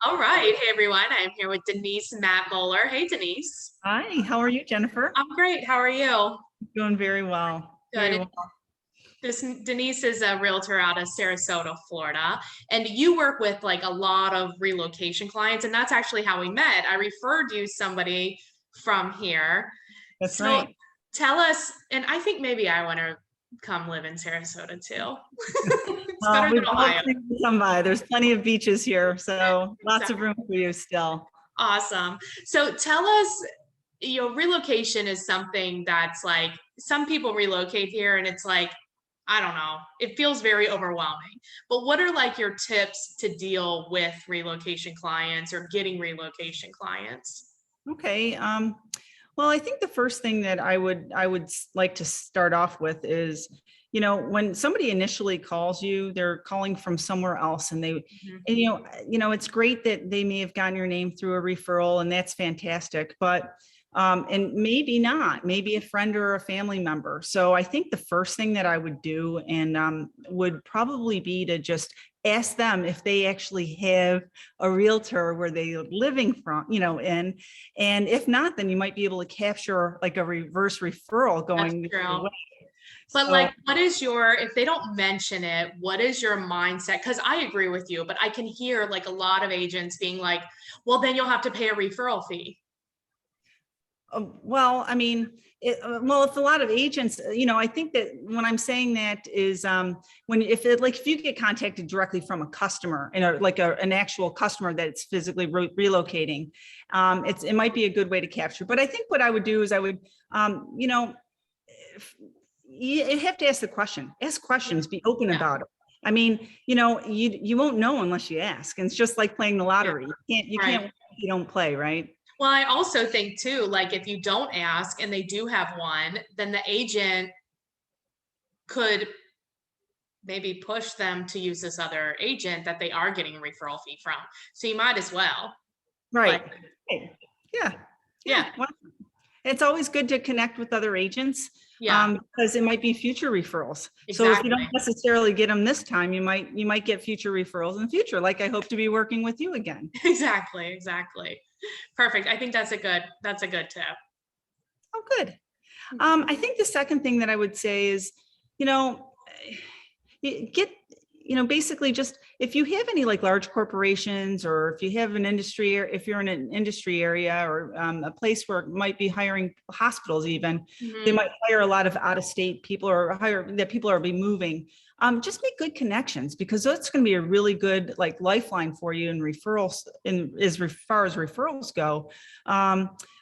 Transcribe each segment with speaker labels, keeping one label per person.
Speaker 1: All right. Hey, everyone. I'm here with Denise Matmuller. Hey, Denise.
Speaker 2: Hi, how are you, Jennifer?
Speaker 1: I'm great. How are you?
Speaker 2: Doing very well. Very
Speaker 1: Good.
Speaker 2: well.
Speaker 1: Denise is a realtor out of Sarasota, Florida, and you work with like a lot of relocation clients, and that's actually how we met. I referred you somebody from here.
Speaker 2: That's
Speaker 1: So
Speaker 2: right.
Speaker 1: tell us, and I think maybe I want to come live in Sarasota too. It's better
Speaker 2: We've
Speaker 1: than
Speaker 2: all
Speaker 1: Ohio.
Speaker 2: come by. There's plenty of beaches here, so lots of
Speaker 1: Exactly.
Speaker 2: room for you still.
Speaker 1: Awesome. So tell us, relocation is something that's like some people relocate here and it's like, I don't know, it feels very overwhelming. But what are like your tips to deal with relocation clients or getting relocation clients?
Speaker 2: Okay. Well, I think the first thing that I would like to start off with is, when somebody initially calls you, they're calling from somewhere else, and
Speaker 1: Mhm.
Speaker 2: and it's great that they may have gotten your name through a referral, and that's fantastic. But and maybe not, maybe a friend or a family member. So I think the first thing that I would do and would probably be to just ask them if they actually have a realtor where they are living from, and if not, then you might be able to capture like a reverse referral
Speaker 1: That's
Speaker 2: going the other
Speaker 1: true.
Speaker 2: way.
Speaker 1: But
Speaker 2: So,
Speaker 1: like, what is your, if they don't mention it, what is your mindset? Because I agree with you, but I can hear like a lot of agents being like, well, then you'll have to pay a referral fee.
Speaker 2: well, I mean, well, if a lot of agents, I think that when I'm saying that is if you get contacted directly from a customer and like an actual customer that's physically relocating, it might be a good way to capture. But I think what I would do is I would, if, you have to ask the question, ask questions, be open
Speaker 1: Yeah.
Speaker 2: about it. I mean, you won't know unless you ask. And it's just like playing the lottery. You
Speaker 1: Right.
Speaker 2: can't, you don't play, right?
Speaker 1: Well, I also think too, like if you don't ask and they do have one, then the agent could maybe push them to use this other agent that they are getting a referral fee from. So you might as well.
Speaker 2: Right.
Speaker 1: Like,
Speaker 2: Right. Yeah.
Speaker 1: yeah,
Speaker 2: Yeah. Well, it's always good to connect with other agents,
Speaker 1: yeah,
Speaker 2: because it might be future referrals. So if you
Speaker 1: exactly.
Speaker 2: don't necessarily get them this time, you might get future referrals in the future. Like I hope to be working with you again.
Speaker 1: Exactly, exactly. Perfect. I think that's a good tip.
Speaker 2: Oh, good. I think the second thing that I would say is, you know, get, basically just if you have any like large corporations, or if you have an industry, or if you're in an industry area, or a place where it might be hiring hospitals, even they
Speaker 1: Mhm.
Speaker 2: might hire a lot of out-of-state people, or hire that people are be moving. Just make good connections, because that's going to be a really good like lifeline for you in referrals, in as far as referrals go.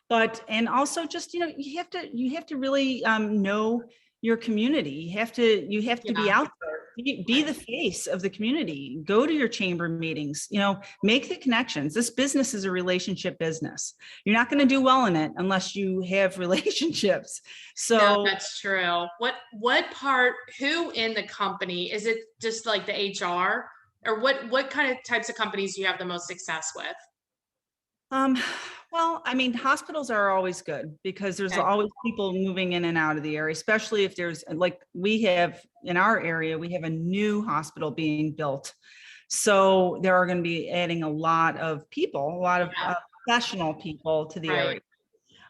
Speaker 2: But and also just you have to really know your community. You have to be
Speaker 1: Yeah,
Speaker 2: out there, be the
Speaker 1: right.
Speaker 2: face of the community, go to your chamber meetings, make the connections. This business is a relationship business. You're not going to do well in it unless you have relationships.
Speaker 1: No,
Speaker 2: So
Speaker 1: that's true. What part, who in the company, is it just like the HR? Or what kind of types of companies do you have the most success with?
Speaker 2: Um, well, I mean, hospitals are always good because there's
Speaker 1: Okay.
Speaker 2: always people moving in and out of the area, especially if there's like we have in our area, we have a new hospital being built. So there are going to be adding a lot of people, a lot of
Speaker 1: Yeah,
Speaker 2: professional people to the
Speaker 1: right.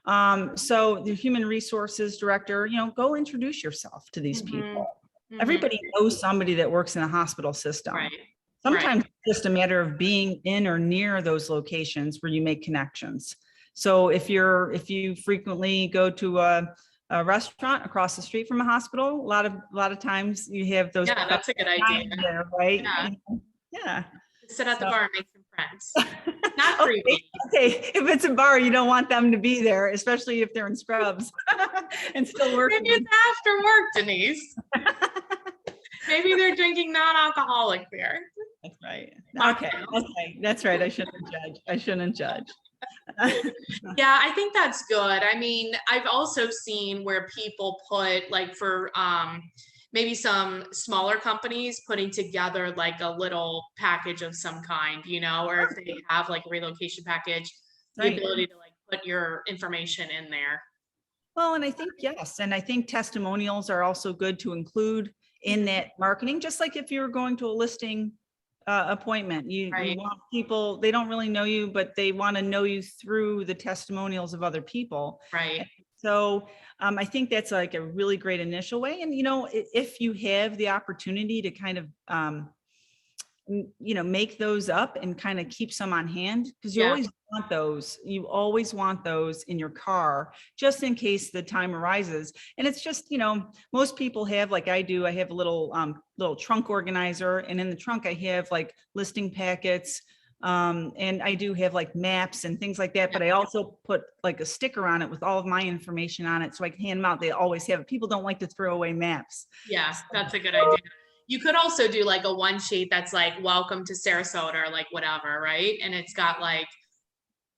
Speaker 2: area. So the human resources director, go introduce yourself to these
Speaker 1: Hmm.
Speaker 2: people.
Speaker 1: Hmm.
Speaker 2: Everybody knows somebody that works in the hospital system.
Speaker 1: Right. Right.
Speaker 2: Sometimes it's just a matter of being in or near those locations where you make connections. So if you frequently go to a restaurant across the street from a hospital, a lot of times you have those
Speaker 1: Yeah, that's a good
Speaker 2: professional
Speaker 1: idea.
Speaker 2: guys there, right?
Speaker 1: Yeah.
Speaker 2: Yeah.
Speaker 1: Sit at the
Speaker 2: So
Speaker 1: bar and make some friends. Not
Speaker 2: okay,
Speaker 1: creepy.
Speaker 2: okay. If it's a bar, you don't want them to be there, especially if they're in scrubs and still
Speaker 1: Maybe it's
Speaker 2: working.
Speaker 1: after work, Denise. Maybe they're drinking non-alcoholic beer.
Speaker 2: That's right. Okay.
Speaker 1: Mocktails.
Speaker 2: Okay. That's right. I shouldn't judge. I shouldn't judge.
Speaker 1: Yeah, I think that's good. I mean, I've also seen where people put like for maybe some smaller companies putting together like a little package of some kind, or if they have like a relocation package, the
Speaker 2: Right.
Speaker 1: ability to like put your information in there.
Speaker 2: Well, and I think, yes. And I think testimonials are also good to include in
Speaker 1: Mhm.
Speaker 2: that marketing, just like if you're going to a listing appointment. You
Speaker 1: Right.
Speaker 2: want people, they don't really know you, but they want to know you through the testimonials of other people.
Speaker 1: Right.
Speaker 2: So I think that's like a really great initial way. And, if you have the opportunity to kind of, make those up and kind of keep some on hand, because
Speaker 1: Yeah.
Speaker 2: you always want those in your car, just in case the time arises. And it's just, most people have, like I do, I have a little trunk organizer, and in the trunk I have like listing packets. And I do have like maps and things like that, but I also put like a sticker on it with all of my information on it, so I can hand them out. They always have it. People don't like to throw away maps.
Speaker 1: Yeah, that's a good idea. You could also do like a one sheet that's like, welcome to Sarasota, or like whatever, right? And it's got like,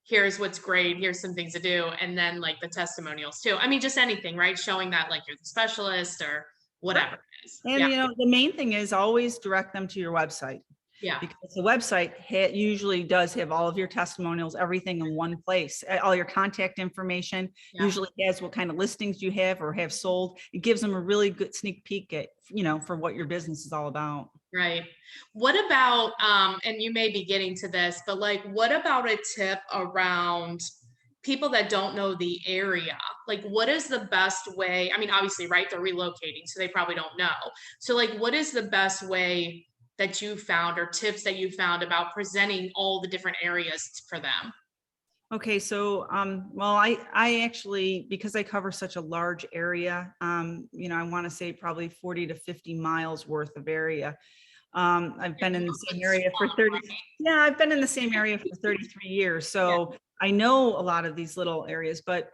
Speaker 1: here's what's great, here's some things to do, and then like the testimonials too. I mean, just anything, right? Showing that like you're the specialist or whatever it is.
Speaker 2: And
Speaker 1: Yeah.
Speaker 2: the main thing is always direct them to your website,
Speaker 1: Yeah.
Speaker 2: because the website usually does have all of your testimonials, everything in one place. All your contact information
Speaker 1: Yeah.
Speaker 2: usually has what kind of listings you have or have sold. It gives them a really good sneak peek at, for what your business is all about.
Speaker 1: Right. What about, and you may be getting to this, but like, what about a tip around people that don't know the area? Like, what is the best way? I mean, obviously, right, they're relocating, so they probably don't know. So, like, what is the best way that you found, or tips that you found about presenting all the different areas for them?
Speaker 2: Okay, so well, I actually, because I cover such a large area, I want to say probably 40 to 50 miles worth of area. I've been in the same area for 30, yeah, I've been in the same area for 33 years.
Speaker 1: Yeah.
Speaker 2: So I know a lot of these little areas, but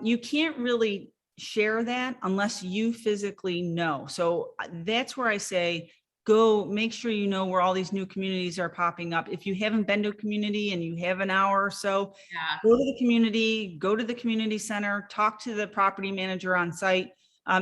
Speaker 2: you can't really share that unless you physically know. So that's where I say, go make sure you know where all these new communities are popping up. If you haven't been to a community and you have an hour or so,
Speaker 1: Yeah.
Speaker 2: go to the community, go to the community center, talk to the property manager on site,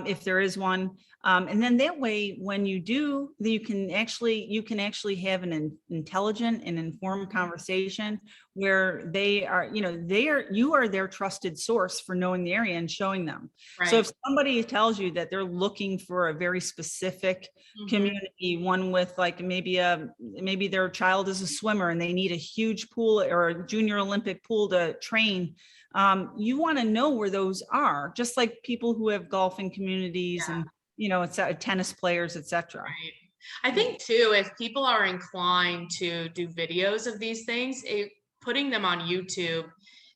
Speaker 2: if there is one. And then that way, when you do, you can actually have an intelligent and informed conversation where you are their trusted source for knowing the area and showing them. So
Speaker 1: Right.
Speaker 2: if somebody tells you that they're looking for a very specific
Speaker 1: Mhm.
Speaker 2: community, one with like maybe their child is a swimmer and they need a huge pool or a junior Olympic pool to train, you want to know where those are, just like people who have golfing communities
Speaker 1: Yeah.
Speaker 2: and it's tennis players, etc.
Speaker 1: Right. I think too, if people are inclined to do videos of these things, putting them on YouTube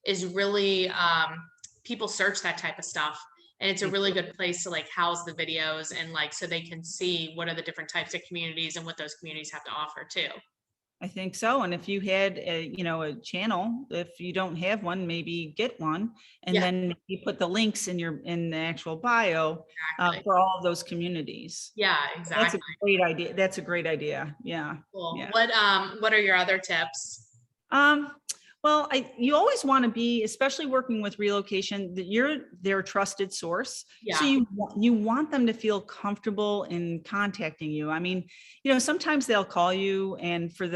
Speaker 1: is really, people search that type of stuff. And it's a really good place to like house the videos, and like, so they can see what are the different types of communities and what those communities have to offer too.
Speaker 2: I think so. And if you had a channel, if you don't have one, maybe get one, and
Speaker 1: Yeah,
Speaker 2: then you put the links in the actual bio
Speaker 1: exactly.
Speaker 2: for all of those communities.
Speaker 1: Yeah,
Speaker 2: That's a
Speaker 1: exactly.
Speaker 2: great idea. That's a great idea. Yeah.
Speaker 1: Cool.
Speaker 2: Yeah.
Speaker 1: What are your other tips?
Speaker 2: Um, well, you always want to be, especially working with relocation, that you're their trusted source. So
Speaker 1: Yeah.
Speaker 2: you want them to feel comfortable in contacting you. I mean, sometimes they'll call you and for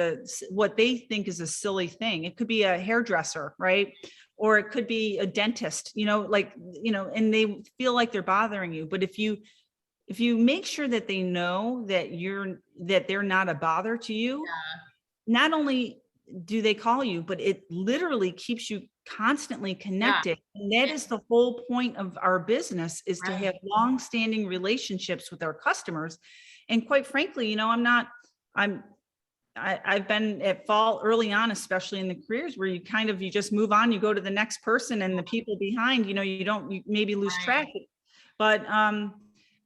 Speaker 2: what they think is a silly thing. It could be a hairdresser, right? Or it could be a dentist, and they feel like they're bothering you. But if you make sure that they know that they're not a bother to you, not only do they call you, but it literally keeps you constantly
Speaker 1: Yeah.
Speaker 2: connected. And that is the whole point of our business, is to
Speaker 1: Right.
Speaker 2: have long-standing relationships with our customers. And quite frankly, I've been at fault early on, especially in the careers where you just move on, you go to the next person, and the people behind, you maybe lose track.
Speaker 1: Right.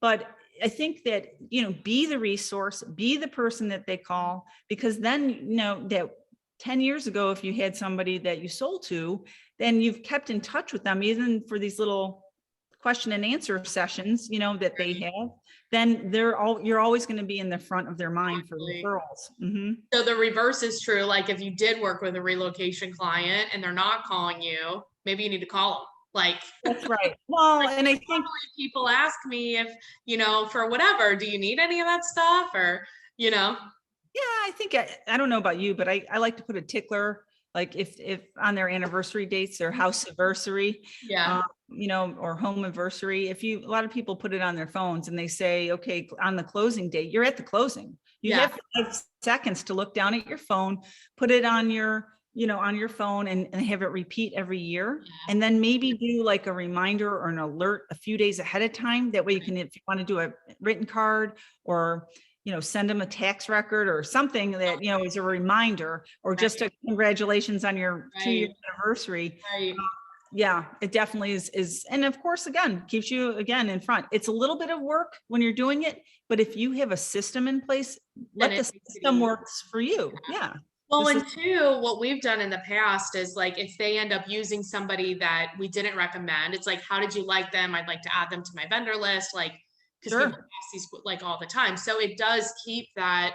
Speaker 2: But I think that, be the resource, be the person that they call, because then, that 10 years ago, if you had somebody that you sold to, then you've kept in touch with them, even for these little question and answer sessions, that they
Speaker 1: Right.
Speaker 2: have, then you're always going to be in the front of their mind for
Speaker 1: Exactly.
Speaker 2: referrals. Mhm.
Speaker 1: So the reverse is true. Like, if you did work with a relocation client and they're not calling you, maybe you need to call them. Like,
Speaker 2: That's right. Well,
Speaker 1: like
Speaker 2: and I think,
Speaker 1: normally people ask me if, for whatever, do you need any of that stuff? Or, you know,
Speaker 2: yeah, I think, I don't know about you, but I like to put a tickler, like if on their anniversary dates, their house anniversary,
Speaker 1: yeah,
Speaker 2: or home anniversary. A lot of people put it on their phones and they say, okay, on the closing date, you're at the closing. You
Speaker 1: Yeah.
Speaker 2: have 5 seconds to look down at your phone, put it on your, on your phone and have it repeat every year.
Speaker 1: Yeah.
Speaker 2: And then maybe do like a reminder or an alert a few days ahead of time. That way you
Speaker 1: Right.
Speaker 2: can, if you want to do a written card or, send them a tax record or something that, is a reminder, or just a congratulations on your 2-year
Speaker 1: Right.
Speaker 2: anniversary.
Speaker 1: Right.
Speaker 2: Yeah, it definitely is. And of course, again, keeps you again in front. It's a little bit of work when you're doing it, but if you have a system in place,
Speaker 1: Then
Speaker 2: let
Speaker 1: it
Speaker 2: the
Speaker 1: makes it
Speaker 2: system
Speaker 1: easy.
Speaker 2: works for you. Yeah.
Speaker 1: Well,
Speaker 2: This is
Speaker 1: and two, what we've done in the past is like if they end up using somebody that we didn't recommend, it's like, how did you like them? I'd like to add them to my vendor list, like because people
Speaker 2: sure.
Speaker 1: ask these like all the time. So it does keep that.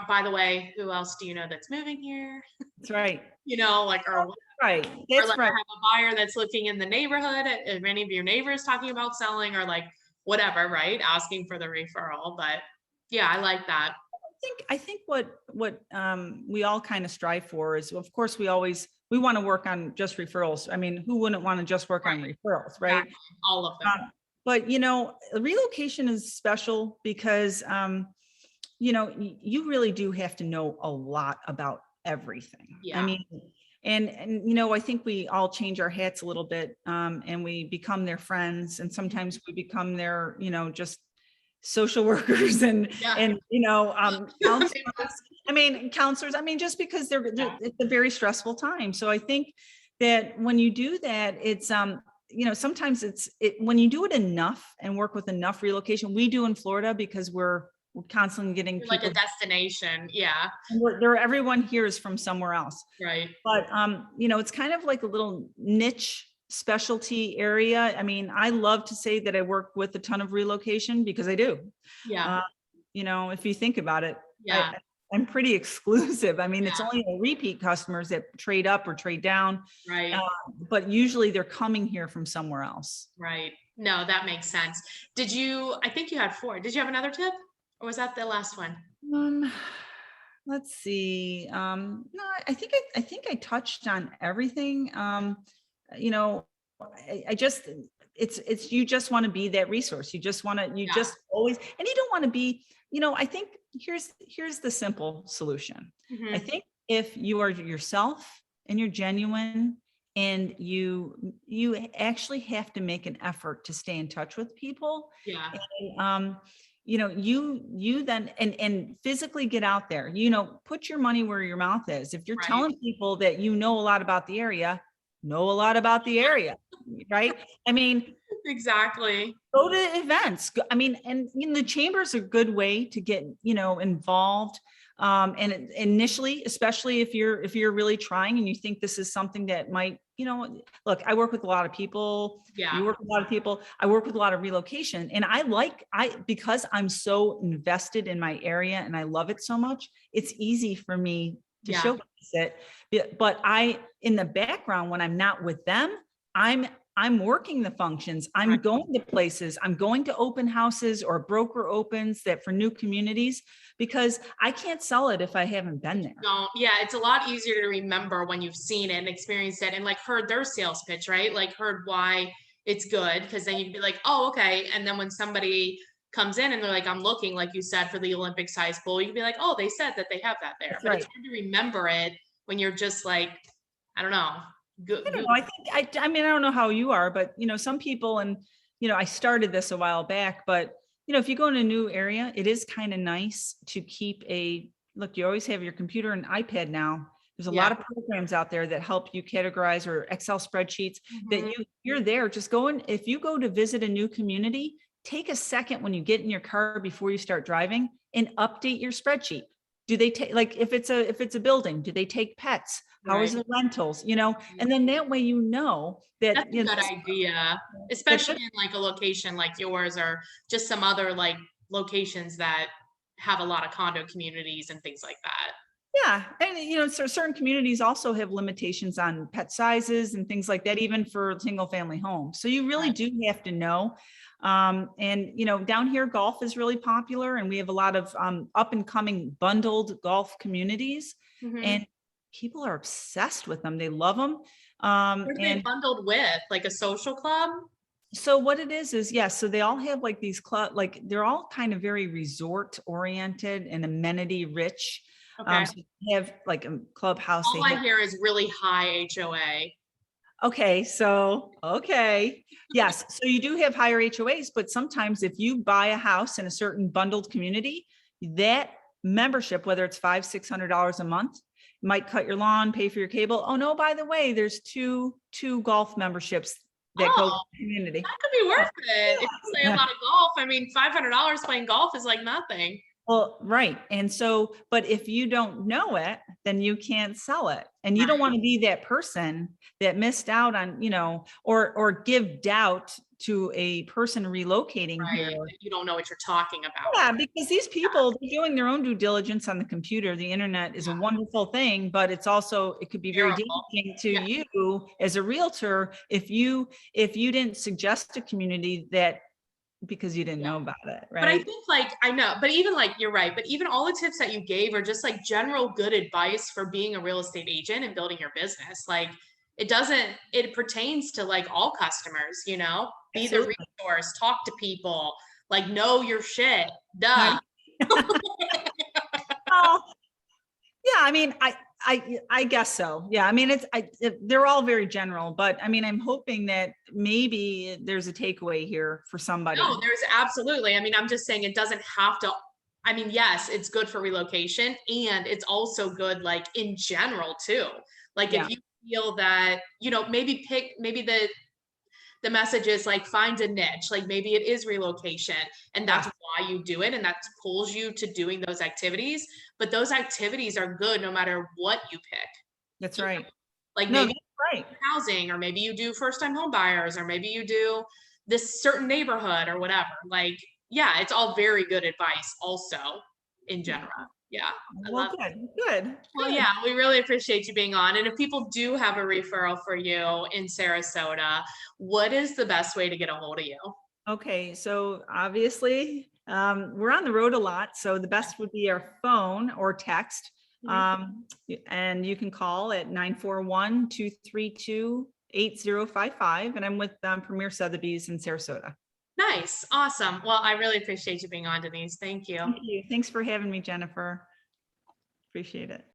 Speaker 1: By the way, who else do you know that's moving here?
Speaker 2: That's right.
Speaker 1: Like
Speaker 2: Right.
Speaker 1: or
Speaker 2: That's
Speaker 1: like I
Speaker 2: right.
Speaker 1: have a buyer that's looking in the neighborhood, if any of your neighbors talking about selling or like whatever, right? Asking for the referral. But yeah, I like that.
Speaker 2: I think what we all kind of strive for is, of course, we want to work on just referrals. I mean, who wouldn't want to just work on
Speaker 1: Right.
Speaker 2: referrals, right?
Speaker 1: Exactly. All of them.
Speaker 2: But relocation is special because you really do have to know a lot about everything. I
Speaker 1: Yeah.
Speaker 2: mean, and I think we all change our hats a little bit, and we become their friends, and sometimes we become their, just social workers
Speaker 1: Yeah.
Speaker 2: and counselors. I mean, counselors. I mean, just because
Speaker 1: Yeah.
Speaker 2: it's a very stressful time. So I think that when you do that, it's sometimes when you do it enough and work with enough relocation. We do in Florida because we're constantly getting
Speaker 1: You're like a
Speaker 2: people.
Speaker 1: destination. Yeah.
Speaker 2: Everyone here is from somewhere else.
Speaker 1: Right.
Speaker 2: But it's kind of like a little niche specialty area. I mean, I love to say that I work with a ton of relocation because I do.
Speaker 1: Yeah.
Speaker 2: Uh, if you think about it,
Speaker 1: Yeah.
Speaker 2: I'm pretty exclusive. I mean, it's
Speaker 1: Yeah.
Speaker 2: only the repeat customers that trade up or trade down,
Speaker 1: Right.
Speaker 2: but usually they're coming here from somewhere else.
Speaker 1: Right. No, that makes sense. I think you had four. Did you have another tip? Or was that the last one?
Speaker 2: Um, let's see. No, I think I touched on everything. You know, I just it's you just want to be that resource. You
Speaker 1: Yeah.
Speaker 2: just always, and you don't want to be, I think here's the simple solution. I
Speaker 1: Hmm.
Speaker 2: think if you are yourself and you're genuine and you actually have to make an effort to stay in touch with people.
Speaker 1: Yeah.
Speaker 2: And, you then and physically get out there, put your money where your mouth is. If you're
Speaker 1: Right.
Speaker 2: telling people that you know a lot about the area, know a lot about the area, right? I mean,
Speaker 1: Exactly.
Speaker 2: go to events. I mean, and the chamber's a good way to get, involved. And initially, especially if you're really trying and you think this is something that might, look, I work with a lot of people.
Speaker 1: Yeah.
Speaker 2: You work with a lot of people. I work with a lot of relocation, and because I'm so invested in my area and I love it so much, it's easy for me to
Speaker 1: Yeah.
Speaker 2: showcase it. But in the background, when I'm not with them, I'm working the functions. I'm
Speaker 1: Right.
Speaker 2: going to places. I'm going to open houses or broker opens that for new communities, because I can't sell it if I haven't been there.
Speaker 1: Don't, yeah, it's a lot easier to remember when you've seen it and experienced it and like heard their sales pitch, right? Like heard why it's good. Cause then you'd be like, oh, okay. And then when somebody comes in and they're like, I'm looking, like you said, for the Olympic size pool, you'd be like, oh, they said that they have that there.
Speaker 2: That's
Speaker 1: But it's
Speaker 2: right.
Speaker 1: hard to remember it when you're just like, I don't know.
Speaker 2: I don't know. I mean, I don't know how you are, but some people, and I started this a while back, but if you go in a new area, it is kind of nice to keep look, you always have your computer and iPad now. There's a
Speaker 1: Yeah.
Speaker 2: lot of programs out there that help you categorize, or Excel spreadsheets that
Speaker 1: Mhm.
Speaker 2: you're there. Just go in. If you go to visit a new community, take a second when you get in your car before you start driving and update your spreadsheet. Do they take, like, if it's a building, do they take pets? How is
Speaker 1: Right.
Speaker 2: the rentals? And then that way that
Speaker 1: That's a good idea,
Speaker 2: that
Speaker 1: especially in like a location like yours or just some other like locations that have a lot of condo communities and things like that.
Speaker 2: yeah, and so certain communities also have limitations on pet sizes and things like that, even for single family homes. So you really
Speaker 1: Right.
Speaker 2: do have to know. And down here, golf is really popular, and we have a lot of up and coming bundled golf communities,
Speaker 1: Mhm.
Speaker 2: and people are obsessed with them. They love them.
Speaker 1: What are they
Speaker 2: And
Speaker 1: bundled with? Like a social club?
Speaker 2: So what it is yes, so they all have like these like they're all kind of very resort oriented and amenity rich.
Speaker 1: Okay.
Speaker 2: So they have like a clubhouse,
Speaker 1: All
Speaker 2: they
Speaker 1: I
Speaker 2: have,
Speaker 1: hear is really high HOA.
Speaker 2: okay, so, okay. Yes, so you do have higher HOAs, but sometimes if you buy a house in a certain bundled community, that membership, whether it's $500-600 a month, might cut your lawn, pay for your cable. Oh no, by the way, there's two golf memberships that go with
Speaker 1: Oh,
Speaker 2: the community.
Speaker 1: that could be
Speaker 2: Yeah,
Speaker 1: worth it. If you play a
Speaker 2: yeah.
Speaker 1: lot of golf, I mean, $500 playing golf is like nothing.
Speaker 2: Well, right. And so, but if you don't know it, then you can't sell it. And you don't
Speaker 1: Right,
Speaker 2: want to be that person that missed out on, or give doubt to a person relocating here.
Speaker 1: right. You don't know what you're talking about.
Speaker 2: Yeah, because these people, they're doing their own due diligence on the computer. The internet is a
Speaker 1: Yeah,
Speaker 2: wonderful thing, but it could be very
Speaker 1: terrible.
Speaker 2: damaging to
Speaker 1: Yeah,
Speaker 2: you as a realtor if you didn't suggest a community that because you didn't
Speaker 1: yeah.
Speaker 2: know about it,
Speaker 1: But I
Speaker 2: right?
Speaker 1: think like I know, but even like you're right, but even all the tips that you gave are just like general good advice for being a real estate agent and building your business. Like it pertains to like all customers, be the
Speaker 2: Absolutely.
Speaker 1: resource, talk to people, like know your shit. Duh.
Speaker 2: Right. Oh, yeah, I mean, I guess so. Yeah, I mean, they're all very general, but I mean, I'm hoping that maybe there's a takeaway here for
Speaker 1: No,
Speaker 2: somebody.
Speaker 1: there's absolutely. I mean, I'm just saying it doesn't have to. I mean, yes, it's good for relocation and it's also good like in general too. Like
Speaker 2: Yeah,
Speaker 1: if you feel that, maybe the message is like find a niche, like maybe it is relocation and
Speaker 2: yeah,
Speaker 1: that's why you do it and that pulls you to doing those activities. But those activities are good no matter what you pick.
Speaker 2: that's
Speaker 1: You know,
Speaker 2: right.
Speaker 1: like
Speaker 2: No,
Speaker 1: maybe
Speaker 2: that's right.
Speaker 1: housing, or maybe you do first time home buyers, or maybe you do this certain neighborhood or whatever. Like, yeah, it's all very good advice also in
Speaker 2: Yeah.
Speaker 1: general. Yeah, I
Speaker 2: Well,
Speaker 1: love it.
Speaker 2: good, good,
Speaker 1: Well,
Speaker 2: good.
Speaker 1: yeah, we really appreciate you being on. And if people do have a referral for you in Sarasota, what is the best way to get a hold of you?
Speaker 2: Okay, so obviously, we're on the road a lot, so the best would be our phone or text.
Speaker 1: Mhm.
Speaker 2: And you can call at 941-232-8055. And I'm with Premier Sotheby's in Sarasota.
Speaker 1: Nice. Awesome. Well, I really appreciate you being on, Denise. Thank you.
Speaker 2: Thank you. Thanks for having me, Jennifer. Appreciate it.